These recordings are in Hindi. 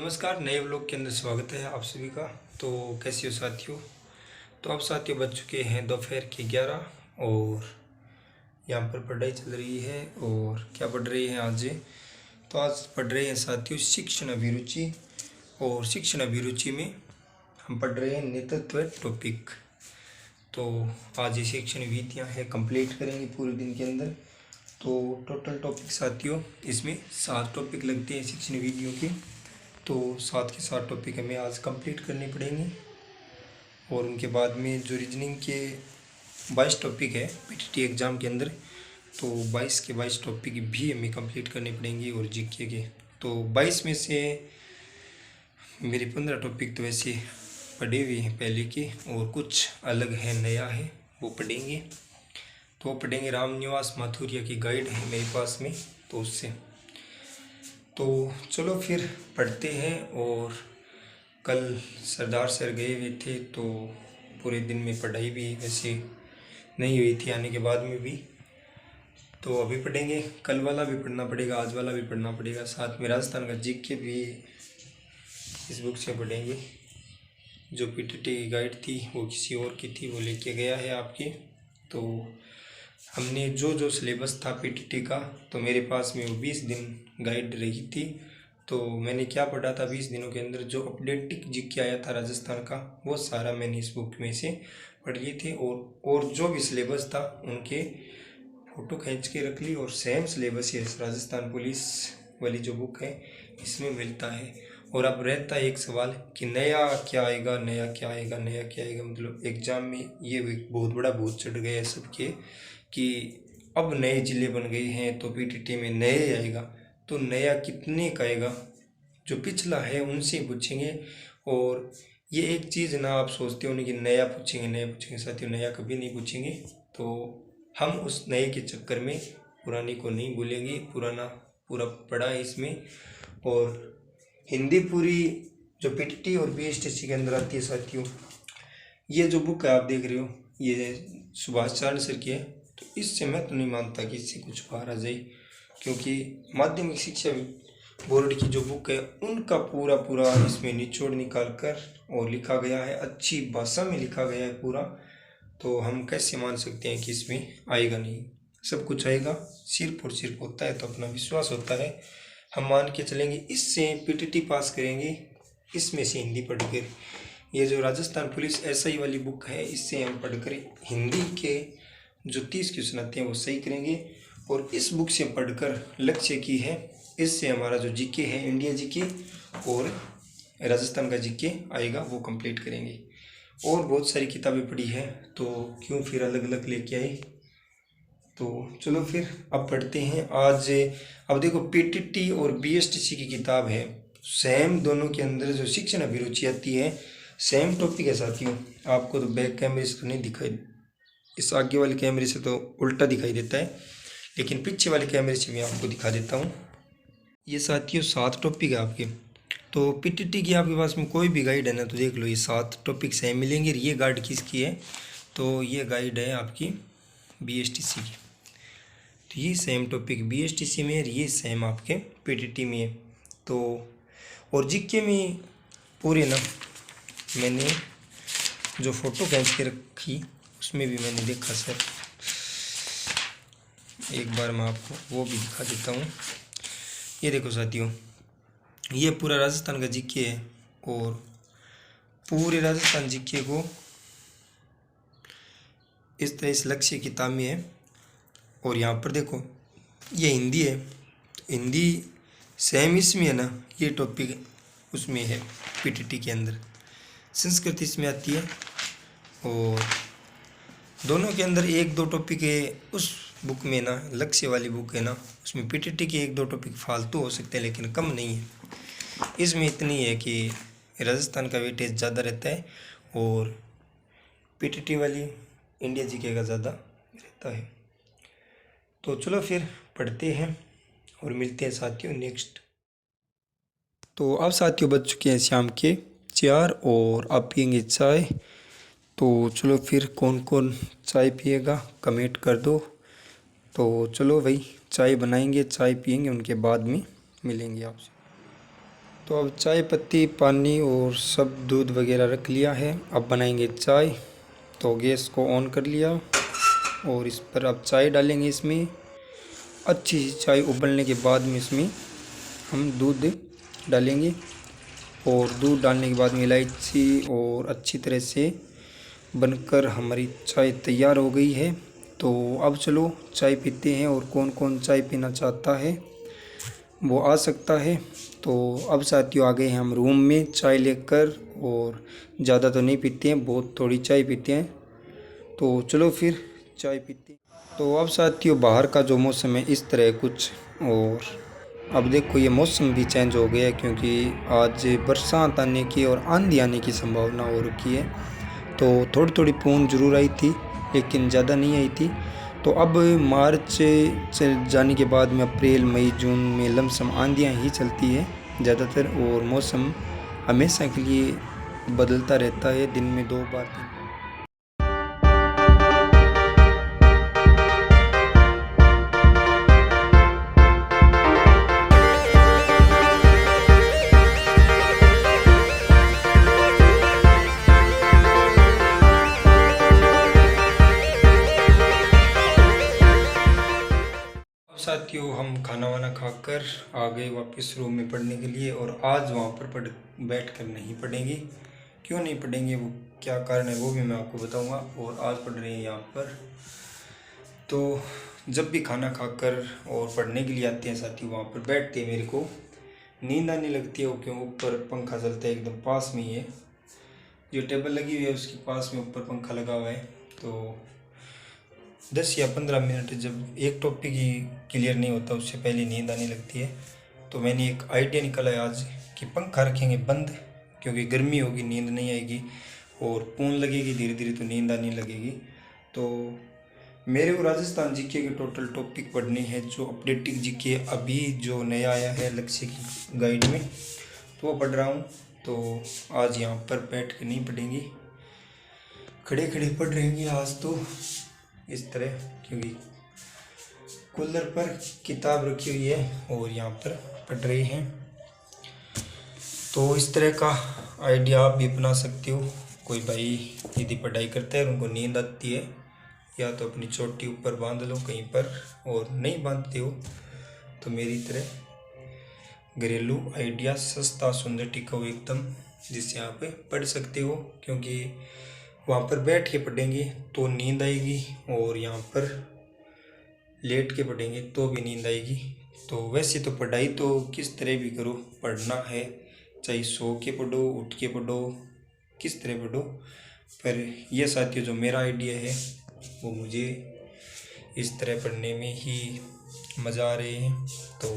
नमस्कार, नए व्लॉग के अंदर स्वागत है आप सभी का। तो कैसे हो साथियों। तो अब साथियों बज चुके हैं दोपहर के 11 और यहाँ पर पढ़ाई चल रही है। और क्या पढ़ रही हैं आज तो आज पढ़ रहे हैं साथियों शिक्षण अभिरुचि। और शिक्षण अभिरुचि में हम पढ़ रहे हैं नेतृत्व टॉपिक। तो आज ये शिक्षण वीतियाँ हैं कंप्लीट करेंगे पूरे दिन के अंदर। तो टोटल टॉपिक साथियों इसमें 7 टॉपिक लगते हैं शिक्षण वीडियो के। तो 7 के 7 टॉपिक हमें आज कंप्लीट करने पड़ेंगे। और उनके बाद में जो रीजनिंग के 22 टॉपिक है पीटीटी एग्ज़ाम के अंदर, तो 22 के 22 टॉपिक भी हमें कंप्लीट करने पड़ेंगे। और जीके के तो 22 में से मेरे 15 टॉपिक तो वैसे पढ़े हुए हैं पहले के, और कुछ अलग है नया है वो पढ़ेंगे। तो पढ़ेंगे रामनिवास माथुरिया की गाइड है मेरे पास में, तो उससे तो चलो फिर पढ़ते हैं। और कल सरदार सर गए हुए थे तो पूरे दिन में पढ़ाई भी वैसे नहीं हुई थी आने के बाद में भी। तो अभी पढ़ेंगे, कल वाला भी पढ़ना पड़ेगा, आज वाला भी पढ़ना पड़ेगा, साथ में राजस्थान का जीके भी इस बुक से पढ़ेंगे। जो पीटीटी की गाइड थी वो किसी और की थी, वो लेके गया है आपके। तो हमने जो सिलेबस था पीटीटी का, तो मेरे पास में वो 20 दिन गाइड रही थी। तो मैंने क्या पढ़ा था 20 दिनों के अंदर, जो अपडेटिक जीके आया था राजस्थान का वो सारा मैंने इस बुक में से पढ़ लिए थे। और जो भी सिलेबस था उनके फ़ोटो खींच के रख ली। और सेम सिलेबस ये राजस्थान पुलिस वाली जो बुक है इसमें मिलता है। और अब रहता है एक सवाल कि नया क्या आएगा, नया क्या आएगा, नया क्या आएगा। मतलब एग्ज़ाम में ये बहुत बड़ा भूत चढ़ गया है सबके कि अब नए ज़िले बन गए हैं तो पीटीटी में नए आएगा। तो नया कितने का आएगा, जो पिछला है उनसे पूछेंगे। और ये एक चीज़ ना आप सोचते हो नहीं कि नया पूछेंगे साथियों, नया कभी नहीं पूछेंगे। तो हम उस नए के चक्कर में पुराने को नहीं भूलेंगे, पुराना पूरा पढ़ा है इसमें। और हिंदी पूरी जो पीटीटी और बीएसटीसी के अंदर आती है साथियों, ये जो बुक है आप देख रहे हो ये सुभाष चारण सर की है। तो इससे मैं तो नहीं मानता कि इससे कुछ बाहर आ जाए, क्योंकि माध्यमिक शिक्षा बोर्ड की जो बुक है उनका पूरा इसमें निचोड़ निकाल कर और लिखा गया है, अच्छी भाषा में लिखा गया है पूरा। तो हम कैसे मान सकते हैं कि इसमें आएगा नहीं, सब कुछ आएगा। सिर्फ और सिर्फ होता है तो अपना विश्वास होता है, हम मान के चलेंगे इससे पीटीटी पास करेंगे, इसमें से हिंदी पढ़ कर। ये जो राजस्थान पुलिस एसआई वाली बुक है इससे हम पढ़कर हिंदी के जो 30 क्वेश्चन आते हैं वो सही करेंगे। और इस बुक से पढ़कर लक्ष्य की है, इससे हमारा जो जीके है इंडिया जीके और राजस्थान का जीके आएगा वो कंप्लीट करेंगे। और बहुत सारी किताबें पढ़ी है तो क्यों फिर अलग अलग लेके आए। तो चलो फिर अब पढ़ते हैं आज। अब देखो पीटीटी और बीएसटीसी की किताब है सेम, दोनों के अंदर जो शिक्षण अभिरुचि आती है सेम टॉपिक है साथियों। आपको तो बैक कैमरे से तो नहीं दिखाई, इस आगे वाले कैमरे से तो उल्टा दिखाई देता है, लेकिन पीछे वाले कैमरे से मैं आपको दिखा देता हूँ। ये साथियों 7 टॉपिक है आपके। तो पीटीटी की आपके पास में कोई भी गाइड है ना तो देख लो ये 7 टॉपिक सेम मिलेंगे। ये गाइड किसकी है, तो ये गाइड है आपकी बीएसटीसी की। तो ये सेम टॉपिक बीएसटीसी में है, ये सेम आपके पीटीटी में है। तो और जीके में पूरे ना मैंने जो फ़ोटो खींच के रखी उसमें भी मैंने देखा सर, एक बार मैं आपको वो भी दिखा देता हूँ। ये देखो साथियों ये पूरा राजस्थान का जीके है। और पूरे राजस्थान जीके को इस तरह इस लक्ष्य किताब में है। और यहाँ पर देखो ये हिंदी है, हिंदी सेम इसमें है ना, ये टॉपिक उसमें है पीटीटी के अंदर। संस्कृत इसमें आती है और दोनों के अंदर 1-2 टॉपिक है उस बुक में ना, लक्ष्य वाली बुक है ना उसमें पीटीटी के 1-2 टॉपिक फालतू हो सकते हैं लेकिन कम नहीं है। इसमें इतनी है कि राजस्थान का वेटेज ज़्यादा रहता है और पीटीटी वाली इंडिया जीके का ज़्यादा रहता है। तो चलो फिर पढ़ते हैं और मिलते हैं साथियों नेक्स्ट। तो अब साथियों बज चुके हैं शाम के 4 और आप पियेंगे चाय। तो चलो फिर कौन कौन चाय पिएगा कमेंट कर दो। तो चलो भाई चाय बनाएंगे, चाय पियेंगे, उनके बाद में मिलेंगे आपसे। तो अब चाय पत्ती, पानी और सब दूध वगैरह रख लिया है। अब बनाएंगे चाय। तो गैस को ऑन कर लिया और इस पर अब चाय डालेंगे। इसमें अच्छी सी चाय उबलने के बाद में इसमें हम दूध डालेंगे और दूध डालने के बाद में इलायची और अच्छी तरह से बनकर हमारी चाय तैयार हो गई है। तो अब चलो चाय पीते हैं और कौन कौन चाय पीना चाहता है वो आ सकता है। तो अब साथियों आ गए हैं हम रूम में चाय लेकर, और ज़्यादा तो नहीं पीते हैं, बहुत थोड़ी चाय पीते हैं। तो चलो फिर चाय पीते हैं। तो अब साथियों बाहर का जो मौसम है इस तरह कुछ, और अब देखो ये मौसम भी चेंज हो गया है क्योंकि आज बरसात आने की और आंधी आने की संभावना हो रखी है। तो थोड़ी थोड़ी पूंछ जरूर आई थी लेकिन ज़्यादा नहीं आई थी। तो अब मार्च से जाने के बाद में अप्रैल, मई, जून में लमसम आंधियाँ ही चलती है ज़्यादातर, और मौसम हमेशा के लिए बदलता रहता है, दिन में 2 बार 3 बार। साथियों हम खाना वाना खाकर आ गए वापस रूम में पढ़ने के लिए, और आज वहाँ पर बैठ कर नहीं पढ़ेंगे। क्यों नहीं पढ़ेंगे, वो क्या कारण है वो भी मैं आपको बताऊंगा। और आज पढ़ रहे हैं यहाँ पर। तो जब भी खाना खाकर और पढ़ने के लिए आते हैं साथियों, वहाँ पर बैठते हैं मेरे को नींद आने लगती है। वो क्यों, ऊपर पंखा चलता है एकदम पास में ही है, जो टेबल लगी हुई है उसके पास में ऊपर पंखा लगा हुआ है। तो 10 या 15 मिनट जब एक टॉपिक ही क्लियर नहीं होता उससे पहले नींद आने लगती है। तो मैंने एक आइडिया निकाला है आज कि पंखा रखेंगे बंद, क्योंकि गर्मी होगी नींद नहीं आएगी, और पून लगेगी धीरे धीरे तो नींद आने लगेगी। तो मेरे को राजस्थान जीके के टोटल टॉपिक पढ़ने हैं, जो अपडेटिंग जीके अभी जो नया आया है लक्ष्य की गाइड में, तो वो पढ़ रहा हूँ। तो आज यहाँ पर बैठ के नहीं पढ़ेंगे, खड़े खड़े पढ़ रहेंगे आज तो इस तरह, क्योंकि कूलर पर किताब रखी हुई है और यहाँ पर पढ़ रहे हैं। तो इस तरह का आइडिया आप भी अपना सकते हो। कोई भाई यदि पढ़ाई करता है और उनको नींद आती है, या तो अपनी चोटी ऊपर बांध लो कहीं पर, और नहीं बांधते हो तो मेरी तरह घरेलू आइडिया सस्ता सुंदर टिकाऊ एकदम, जिससे आप पढ़ सकते हो। क्योंकि वहाँ पर बैठ के पढ़ेंगे तो नींद आएगी, और यहाँ पर लेट के पढ़ेंगे तो भी नींद आएगी। तो वैसे तो पढ़ाई तो किस तरह भी करो, पढ़ना है, चाहे सो के पढ़ो, उठ के पढ़ो, किस तरह पढ़ो। पर यह साथियों जो मेरा आइडिया है वो मुझे इस तरह पढ़ने में ही मज़ा आ रहे हैं। तो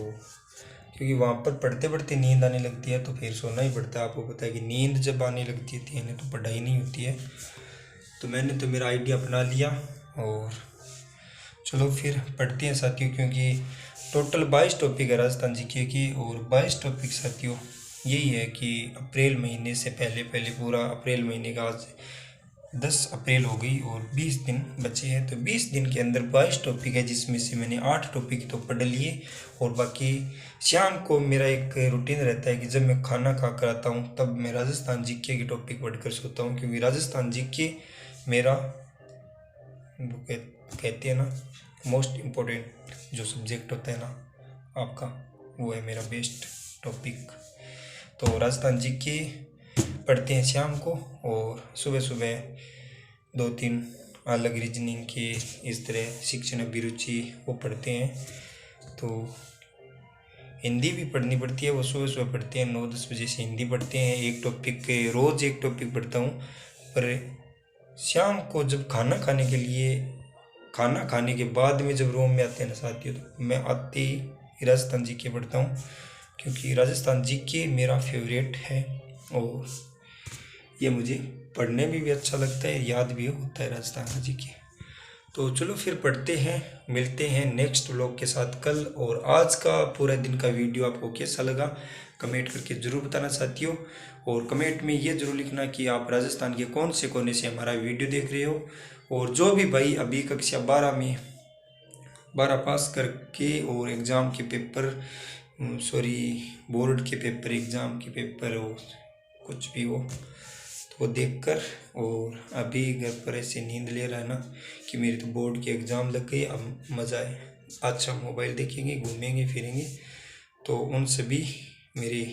क्योंकि वहाँ पर पढ़ते पढ़ते नींद आने लगती है तो फिर सोना ही पड़ता है। आपको पता है कि नींद जब आने लगती है तो पढ़ाई नहीं होती है। तो मैंने तो मेरा आइडिया अपना लिया, और चलो फिर पढ़ते हैं साथियों। क्योंकि टोटल 22 टॉपिक है राजस्थान जीके की, और 22 टॉपिक साथियों यही है कि अप्रैल महीने से पहले पूरा अप्रैल महीने का आज 10 अप्रैल हो गई और 20 दिन बचे हैं। तो 20 दिन के अंदर 22 टॉपिक है, जिसमें से मैंने 8 टॉपिक तो पढ़ लिए, और बाकी शाम को मेरा एक रूटीन रहता है कि जब मैं खाना खा कर आता हूँ तब मैं राजस्थान जीके की टॉपिक पढ़कर सोता हूँ। क्योंकि राजस्थान जीके मेरा वो कहते हैं ना मोस्ट इम्पोर्टेंट जो सब्जेक्ट होता है ना आपका, वो है मेरा बेस्ट टॉपिक। तो राजस्थान जीके पढ़ते हैं शाम को, और सुबह सुबह 2-3 अलग रीजनिंग के इस तरह शिक्षण अभिरुचि वो पढ़ते हैं। तो हिंदी भी पढ़नी पड़ती है, वो सुबह सुबह पढ़ते हैं, 9-10 बजे से हिंदी पढ़ते हैं। एक टॉपिक रोज़ एक टॉपिक पढ़ता हूँ। पर शाम को जब खाना खाने के लिए, खाना खाने के बाद में जब रूम में आते हैं ना साथियों, तो मैं आते ही राजस्थान जीके पढ़ता हूँ। क्योंकि राजस्थान जीके मेरा फेवरेट है, और ये मुझे पढ़ने में भी अच्छा लगता है, याद भी होता है राजस्थान का जीके। तो चलो फिर पढ़ते हैं, मिलते हैं नेक्स्ट व्लॉग के साथ कल। और आज का पूरा दिन का वीडियो आपको कैसा लगा कमेंट करके ज़रूर बताना साथियों। और कमेंट में ये ज़रूर लिखना कि आप राजस्थान के कौन से कोने से हमारा वीडियो देख रहे हो। और जो भी भाई अभी कक्षा 12 में 12 पास करके और एग्ज़ाम के पेपर सॉरी, बोर्ड के पेपर, एग्ज़ाम के पेपर हो, कुछ भी हो, तो वो देखकर। और अभी घर पर ऐसे नींद ले रहा है ना कि मेरी तो बोर्ड की एग्ज़ाम लग गई, अब मज़ा है, अच्छा मोबाइल देखेंगे, घूमेंगे फिरेंगे। तो उन सभी मेरे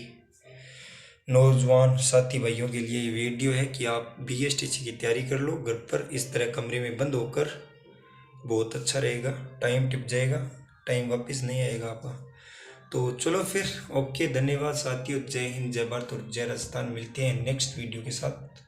नौजवान साथी भाइयों के लिए ये वीडियो है कि आप BSTC की तैयारी कर लो घर पर, इस तरह कमरे में बंद होकर, बहुत अच्छा रहेगा। टाइम टिप जाएगा, टाइम वापस नहीं आएगा आपका। तो चलो फिर, ओके, धन्यवाद साथियों, जय हिंद, जय भारत और जय राजस्थान। मिलते हैं नेक्स्ट वीडियो के साथ।